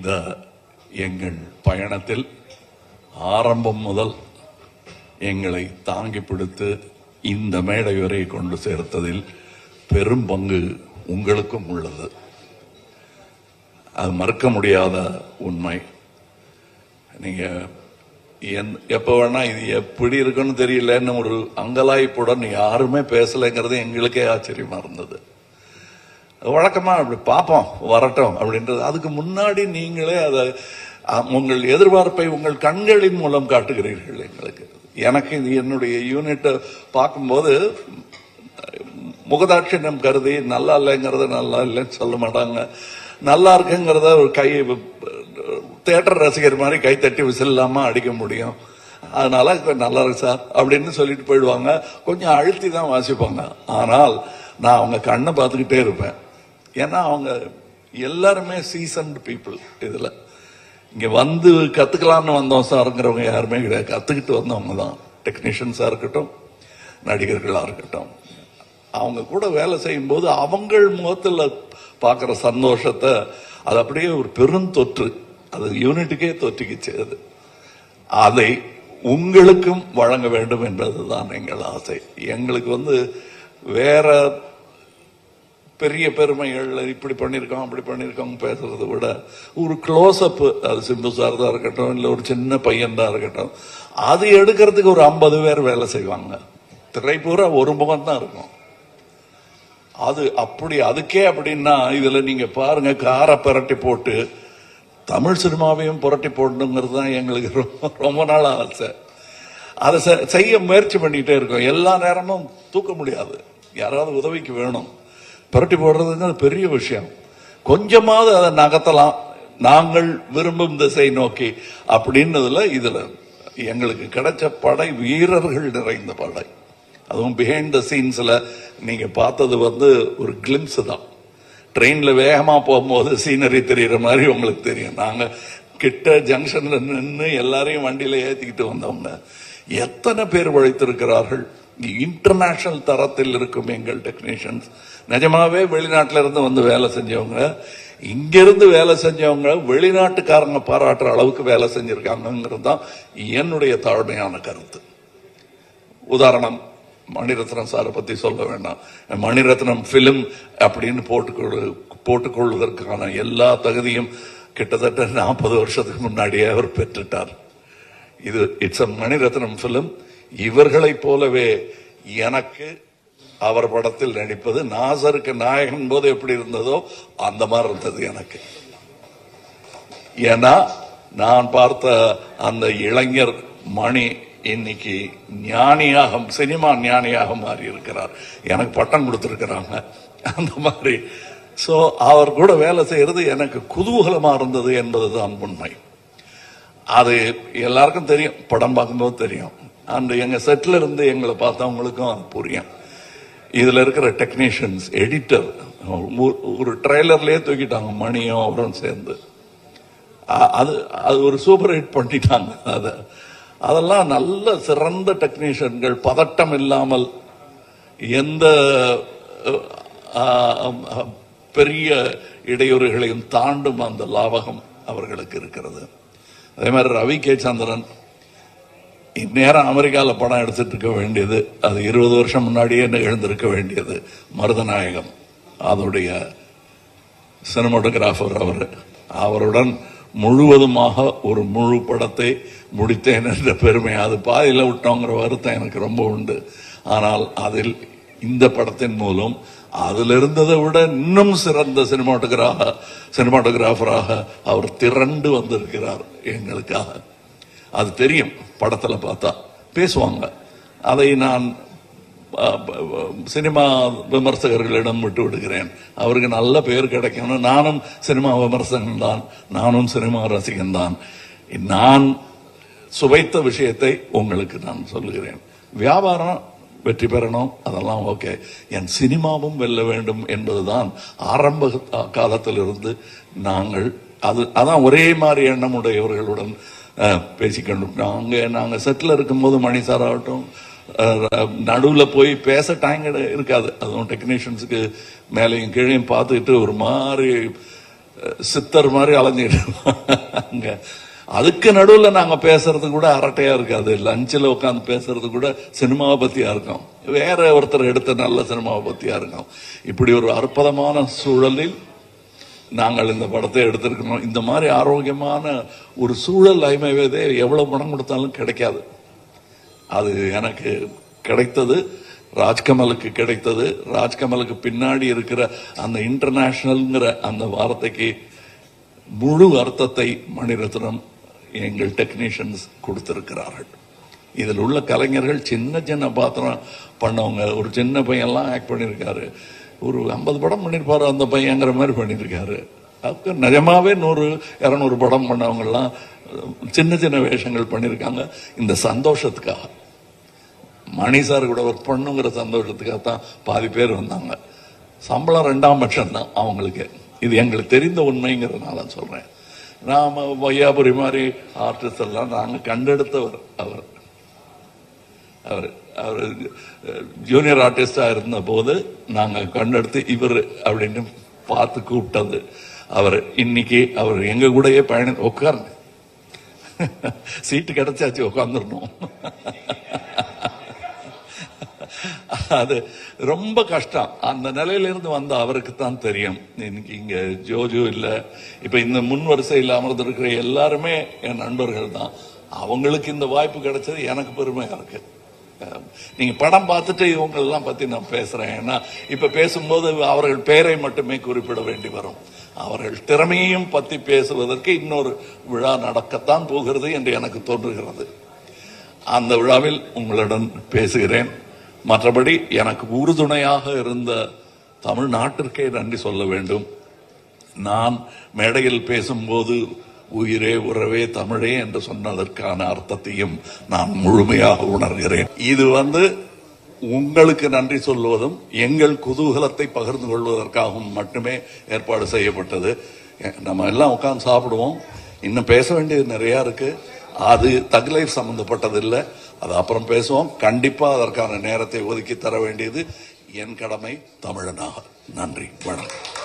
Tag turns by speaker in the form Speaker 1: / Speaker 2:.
Speaker 1: இந்த எங்கள் பயணத்தில் ஆரம்பம் முதல் எங்களை தாங்கி பிடித்து இந்த மேடை வரை கொண்டு சேர்த்ததில் பெரும் பங்கு உங்களுக்கும் உள்ளது. அது மறுக்க முடியாத உண்மை. நீங்க எப்ப வேணா இது எப்படி இருக்குன்னு தெரியலன்னு ஒரு அங்கலாய்ப்புடன் யாருமே பேசலைங்கிறது எங்களுக்கே ஆச்சரியமா இருந்தது. வழக்கமா அப்படி பார்ப்போம் வரட்டும் அப்படின்றது. அதுக்கு முன்னாடி நீங்களே அதை உங்கள் எதிர்பார்ப்பை உங்கள் கண்களின் மூலம் காட்டுகிறீர்கள் எங்களுக்கு. எனக்கு என்னுடைய யூனிட்டை பார்க்கும்போது முகதாட்சியம் கருதி நல்லா இல்லைங்கிறத நல்லா இல்லைன்னு சொல்ல மாட்டாங்க, நல்லா இருக்குங்கிறத ஒரு கை தியேட்டர் ரசிகர் மாதிரி கை தட்டி விசில் இல்லாம அடிக்க முடியும். அதனால நல்லா இருக்கு சார் அப்படின்னு சொல்லிட்டு போயிடுவாங்க. கொஞ்சம் அழுத்தி தான் வாசிப்பாங்க. ஆனால் நான் அவங்க கண்ணை பார்த்துக்கிட்டே இருப்பேன். ஏன்னா அவங்க எல்லாருமே சீசன்டு பீப்புள். இதுல இங்க வந்து கத்துக்கலாம்னு வந்தோம் சார்ங்கிறவங்க யாருமே கிடையாது. கத்துக்கிட்டு வந்தவங்க தான். டெக்னீஷியன்ஸா இருக்கட்டும், நடிகர்களா இருக்கட்டும், அவங்க கூட வேலை செய்யும் போது அவங்கள் முகத்தில் பார்க்கிற சந்தோஷத்தை அது அப்படியே ஒரு பெரும் தொற்று. அது யூனிட்டுக்கே தொற்றிக்குச்சு. அதை உங்களுக்கும் வழங்க வேண்டும் என்பதுதான் எங்கள் ஆசை. எங்களுக்கு வேற பெரிய பெருமைகள் இப்படி பண்ணிருக்கோம் அப்படி பண்ணிருக்கோம் பேசுறதை விட ஒரு க்ளோஸ் அப், அது சிம்பு சார் தான் இருக்கட்டும், இல்ல ஒரு சின்ன பையன் தான் இருக்கட்டும், அது எடுக்கிறதுக்கு ஒரு 50 பேர் வேலை செய்வாங்க. திரை பூரா ஒரு முகம் தான் இருக்கும். அது அப்படி அதுக்கே அப்படின்னா இதுல நீங்க பாருங்க, காரை புரட்டி போட்டு தமிழ் சினிமாவையும் புரட்டி போடணுங்கிறது தான் எங்களுக்கு ரொம்ப நாள் ஆசை. அதை செய்ய முயற்சி பண்ணிட்டே இருக்கோம். எல்லா நேரமும் தூக்க முடியாது, யாராவது உதவிக்கு வேணும். புரட்டி போடுறதுங்கிறது பெரிய விஷயம். கொஞ்சமாவது அதை நகர்த்தலாம் நாங்கள் விரும்பும் திசை நோக்கி அப்படின்னதுல இதுல எங்களுக்கு கிடைச்ச படை வீரர்கள் நிறைந்த படை. அதுவும் பிஹைண்ட் த சீன்ஸ்ல நீங்க பார்த்தது ஒரு கிளிம்ஸ் தான். ட்ரெயின்ல வேகமா போகும்போது சீனரி தெரியுற மாதிரி உங்களுக்கு தெரியும். நாங்க கிட்ட ஜங்ஷன்ல நின்று எல்லாரையும் வண்டியில ஏத்திக்கிட்டு வந்தவங்க எத்தனை பேர் உழைத்திருக்கிறார்கள். இன்டர்நேஷனல் தரத்தில் இருக்கும் எங்கள் டெக்னீஷியன்ஸ். நிஜமாவே வெளிநாட்டில இருந்து வேலை செஞ்சவங்க, இங்கிருந்து வேலை செஞ்சவங்க வெளிநாட்டுக்காரங்க பாராட்டுற அளவுக்கு வேலை செஞ்சிருக்காங்கிறது தான் என்னுடைய தாழ்மையான கருத்து. உதாரணம், மணிரத்னம் சாரை பத்தி சொல்ல வேண்டாம். மணிரத்னம் பிலிம் அப்படின்னு போட்டுக்கொள்வதற்கான எல்லா தகுதியும் கிட்டத்தட்ட 40 வருஷத்துக்கு முன்னாடியே அவர் பெற்றுட்டார். இது இட்ஸ் அ மணிரத்னம் பிலிம். இவர்களைப் போலவே எனக்கு அவர் படத்தில் நடிப்பது, நாசருக்கு நாயகன் போது எப்படி இருந்ததோ அந்த மாதிரி இருந்தது எனக்கு. ஏன்னா நான் பார்த்த அந்த இளைஞர் மணி இன்னைக்கு ஞானியாக, சினிமா ஞானியாக மாறி இருக்கிறார். எனக்கு பட்டம் கொடுத்திருக்கிறாங்க அந்த மாதிரி. சோ அவர் கூட வேலை செய்யறது எனக்கு குதூகலமா இருந்தது என்பதுதான் உண்மை. அது எல்லாருக்கும் தெரியும், படம் பார்க்கும்போது தெரியும். அந்த எங்க செட்ல இருந்து எங்களை பார்த்தவங்களுக்கும் அது புரியும். இதுல இருக்கிற டெக்னீஷியன்ஸ், எடிட்டர், ஒரு ட்ரெய்லர்லயே தூக்கிட்டாங்க மணியும் அவரும் சேர்ந்து. அது ஒரு சூப்பர் ஹிட் பண்ணிட்டாங்க. அதெல்லாம் நல்ல சிறந்த டெக்னீஷியன்கள், பதட்டம் இல்லாமல் எந்த பெரிய இடையூறுகளையும் தாண்டும் அந்த லாபகம் அவர்களுக்கு இருக்கிறது. அதே மாதிரி ரவி கே சந்திரன் இந்நேரம் அமெரிக்காவில் படம் எடுத்துட்டு இருக்க வேண்டியது, அது 20 வருஷம் முன்னாடியே எழுந்திருக்க வேண்டியது. மருதநாயகம் அதோடைய சினிமாட்டோகிராஃபர் அவருடன் முழுவதுமாக ஒரு முழு படத்தை முடித்தேன் என்ற பெருமை. அது பாதியில் விட்டோங்கிற வருத்தம் எனக்கு ரொம்ப உண்டு. ஆனால் அதில் இந்த படத்தின் மூலம் அதில் இருந்ததை விட இன்னும் சிறந்த சினிமாட்டோகிராஃபராக அவர் திரண்டு வந்திருக்கிறார் எங்களுக்காக. அது தெரியும், படத்துல பார்த்தா பேசுவாங்க. அதை நான் சினிமா விமர்சகர்களிடம் விட்டு விடுகிறேன். அவருக்கு நல்ல பெயர் கிடைக்கணும். நானும் சினிமா விமர்சகன் தான், நானும் சினிமா ரசிகன் தான். நான் சுவைத்த விஷயத்தை உங்களுக்கு நான் சொல்லுகிறேன். வியாபாரம் வெற்றி பெறணும், அதெல்லாம் ஓகே. என் சினிமாவும் வெல்ல வேண்டும் என்பதுதான் ஆரம்ப காலத்திலிருந்து நாங்கள் அதான் ஒரே மாதிரி எண்ணம் உடையவர்களுடன் பேசிக்கொண்டு நாங்க செட்டில் இருக்கும்போது மணி சார் ஆகட்டும், நடுவில் போய் பேச டைம் இருக்காது. அதுவும் டெக்னீஷியன்ஸுக்கு மேலையும் கீழையும் பார்த்துக்கிட்டு ஒரு மாதிரி சித்தர் மாதிரி அலைஞ்சிட்டு அதுக்கு நடுவில் நாங்க பேசுறது கூட அரட்டையா இருக்காது. லஞ்சில் உட்காந்து பேசுறது கூட சினிமாவை பத்தியா இருக்கும், வேற ஒருத்தர் எடுத்த நல்ல சினிமாவை பத்தியா இருக்கும். இப்படி ஒரு அற்புதமான சூழலில் நாங்கள் இந்த படத்தை எடுத்திருக்கணும். இந்த மாதிரி ஆரோக்கியமான ஒரு சூழல் ஐமைவதே எவ்வளவு பணம் கொடுத்தாலும் கிடைக்காது. அது எனக்கு கிடைத்தது, ராஜ்கமலுக்கு கிடைத்தது. ராஜ்கமலுக்கு பின்னாடி இருக்கிற அந்த இன்டர்நேஷனல்ங்கிற அந்த வார்த்தைக்கு முழு அர்த்தத்தை மணிரத்னம் எங்கள் டெக்னீஷியன்ஸ் கொடுத்திருக்கிறார்கள். இதில் உள்ள கலைஞர்கள் சின்ன சின்ன பாத்திரம் பண்ணவங்க. ஒரு சின்ன பையன்லாம் ஆக்ட் பண்ணியிருக்காரு, ஒரு 50 படம் பண்ணியிருப்பாரு அந்த பையங்கிற மாதிரி பண்ணியிருக்காரு. அதுக்கு நிஜமாவே 100-200 படம் பண்ணவங்கலாம் சின்ன சின்ன வேஷங்கள் பண்ணியிருக்காங்க. இந்த சந்தோஷத்துக்காக, மணி சார் கூட ஒர்க் பண்ணுங்கிற சந்தோஷத்துக்காக தான் பாதி பேர் வந்தாங்க. சம்பளம் 2ஆம் பட்சம் தான் அவங்களுக்கு. இது எங்களுக்கு தெரிந்த உண்மைங்கிறதுனால சொல்றேன். நாம வையாபுரி மாதிரி ஆர்டிஸ்ட் எல்லாம் நாங்கள் கண்டெடுத்தவர். அவர் அவர் ஜூனியர் ஆர்டிஸ்டா இருந்த போது நாங்க கண்டெடுத்து இவர் அப்படின்னு பார்த்து கூப்பிட்டது அவர். இன்னைக்கு அவர் எங்க கூடயே உட்கார்ந்து சீட்டு கிடைச்சாச்சு, உட்காந்துடணும். அது ரொம்ப கஷ்டம். அந்த நிலையிலிருந்து வந்த அவருக்கு தான் தெரியும். இன்னைக்கு இங்க ஜோஜோ இல்ல, இப்ப இந்த முன் வரிசையில் அமர்ந்திருக்கிற எல்லாருமே என் நண்பர்கள் தான். அவங்களுக்கு இந்த வாய்ப்பு கிடைச்சது எனக்கு பெருமையா இருக்கு. நீங்க படம் பார்த்துட்டு இவங்களெல்லாம் பத்தி நான் பேசுறேன். ஏன்னா இப்ப பேசும்போது அவர்கள் பெயரை மட்டுமே குறிப்பிட வேண்டி வரும். அவர்கள் திறமையையும் பத்தி பேசுவதற்கு இன்னொரு விழா நடக்கத்தான் போகிறது என்று எனக்கு தோன்றுகிறது. அந்த விழாவில் உங்களுடன் பேசுகிறேன். மற்றபடி எனக்கு உறுதுணையாக இருந்த தமிழ்நாட்டிற்கே நன்றி சொல்ல வேண்டும். நான் மேடையில் பேசும்போது உயிரே உறவே தமிழே என்று சொன்னதற்கான அர்த்தத்தையும் நான் முழுமையாக உணர்கிறேன். இது உங்களுக்கு நன்றி சொல்வதும் எங்கள் குதூகலத்தை பகிர்ந்து கொள்வதற்காகவும் மட்டுமே ஏற்பாடு செய்யப்பட்டது. நம்ம எல்லாம் உட்கார்ந்து சாப்பிடுவோம். இன்னும் பேச வேண்டியது நிறைய இருக்கு. அது தக் லைஃப் சம்பந்தப்பட்டது இல்லை, அது அப்புறம் பேசுவோம். கண்டிப்பா அதற்கான நேரத்தை ஒதுக்கி தர வேண்டியது என் கடமை தமிழனாக. நன்றி, வணக்கம்.